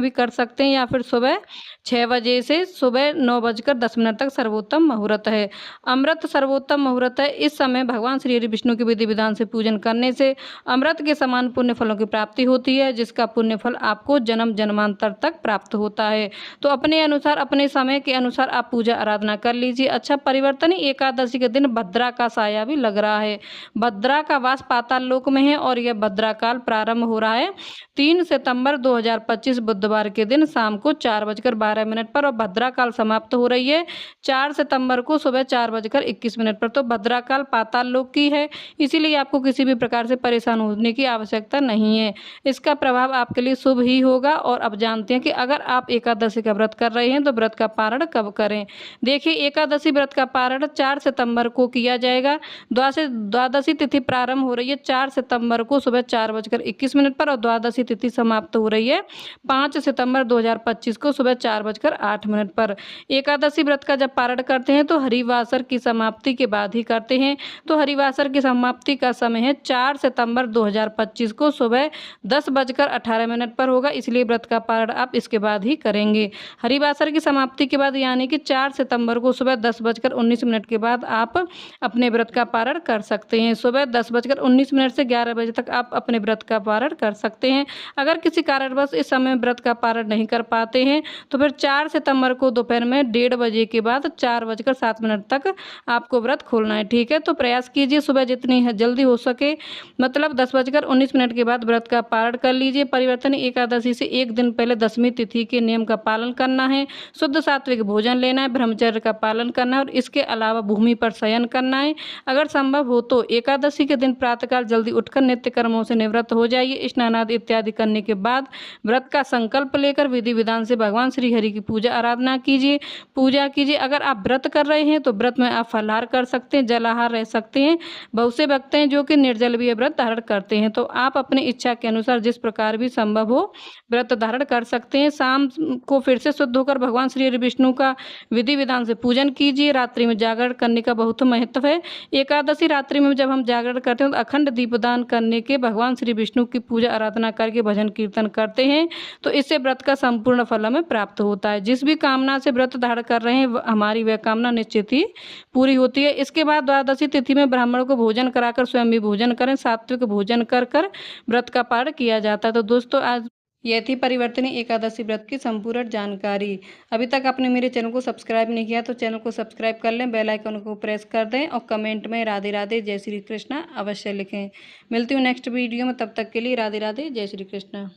भी कर सकते हैं या फिर सुबह 6 बजे से सुबह 9:10 तक सर्वोत्तम मुहूर्त है। अमृत सर्वोत्तम मुहूर्त है। इस समय भगवान श्री हरि विष्णु के विधि-विधान से पूजन करने से अमृत के समान पुण्य फलों की प्राप्ति होती है, जिसका पुण्य फल आपको जन्म-जन्मांतर तक प्राप्त होता है। तो अपने अनुसार, अपने समय के अनुसार आप पूजा आराधना कर लीजिए। अच्छा, परिवर्तनी एकादशी के दिन भद्रा का साया भी लग रहा है। भद्रा का वास पाताल लोक में है और यह भद्रा काल प्रारंभ हो रहा है 3 सितंबर 2025 बुधवार के दिन शाम को 4:12 पर और भद्रा काल समाप्त हो रही है 4 सितंबर को सुबह 4:21 पर। तो भद्रा काल पाताल लोक की है, इसीलिए आपको किसी भी प्रकार से परेशान होने की आवश्यकता नहीं है। इसका प्रभाव आपके लिए शुभ ही होगा। और अब जानते हैं कि अगर आप एकादशी का व्रत कर रहे हैं तो व्रत का पारण कब करें। देखिए, एकादशी व्रत का पारण 4 सितंबर को किया जाएगा। द्वादशी तिथि प्रारंभ हो रही है 4 सितंबर को सुबह 4:21 पर और द्वादशी तिथि समाप्त हो रही है 5 सितंबर 2025 को सुबह 4:08 पर। एकादशी व्रत का जब पारण करते हैं तो हरिवासर की समाप्ति के बाद ही करते हैं। तो हरिवासर की समाप्ति का समय है 4 सितंबर 2025 को सुबह 10:18 पर होगा, इसलिए व्रत का पारण आप इसके बाद ही करेंगे। हरिवासर की समाप्ति के बाद यानी कि 4 सितंबर को सुबह 10:19 के बाद आप अपने व्रत का पारण कर सकते हैं। सुबह 10:19 से 11 बजे तक आप अपने व्रत का पारण कर सकते हैं। अगर किसी कारणवश इस समय व्रत का पारण नहीं कर पाते हैं तो फिर 4 सितंबर को दोपहर में 1:30 बजे के बाद 4:07 तक आपको व्रत खोलना है, ठीक है। तो प्रयास कीजिए सुबह जितनी जल्दी हो सके, मतलब 10:19 के बाद व्रत का पारण कर लीजिए। परिवर्तनी एकादशी से एक दिन पहले दशमी तिथि के नियम का पालन करना है, शुद्ध सात्विक भोजन लेना है, ब्रह्मचर्य का पालन करना है और इसके अलावा भूमि पर शयन करना है। अगर संभव हो तो एकादशी के दिन प्रातःकाल जल्दी उठकर नित्य कर्मों से निवृत्त हो जाइए। स्नान आदि इत्यादि करने के बाद व्रत का संकल्प लेकर विधि विधान से भगवान श्री हरि की पूजा आराधना कीजिए, पूजा कीजिए। अगर आप व्रत कर रहे हैं तो व्रत में आप फलाहार कर सकते हैं, जलाहार रह सकते हैं। बहुत से भक्त हैं जो कि निर्जल भी व्रत धारण करते हैं, तो आप अपनी इच्छा के अनुसार जिस प्रकार भी संभव हो व्रत धारण कर सकते हैं। शाम को फिर से शुद्ध होकर भगवान श्री हरि विष्णु का विधि विधान से पूजन कीजिए। रात्रि में जागरण करने का बहुत महत्व है। एकादशी रात्रि में जब हम जागरण करते हैं तो अखंड दीपदान करने के भगवान श्री विष्णु की पूजा आराधना करके भजन कीर्तन करते हैं, तो इससे व्रत का संपूर्ण फल हमें प्राप्त होता है। जिस भी कामना से व्रत धारण कर रहे हैं हमारी वह कामना निश्चित ही पूरी होती है। इसके बाद द्वादशी तिथि में ब्राह्मणों को भोजन कराकर स्वयं भी भोजन करें, सात्विक भोजन कर कर व्रत का पारण किया जाता है। तो दोस्तों, आज यह थी परिवर्तनी एकादशी व्रत की संपूर्ण जानकारी। अभी तक आपने मेरे चैनल को सब्सक्राइब नहीं किया तो चैनल को सब्सक्राइब कर लें, बेल आइकन को प्रेस कर दें और कमेंट में राधे राधे जय श्री कृष्णा अवश्य लिखें। मिलती हूँ नेक्स्ट वीडियो में, तब तक के लिए राधे राधे जय श्री कृष्णा।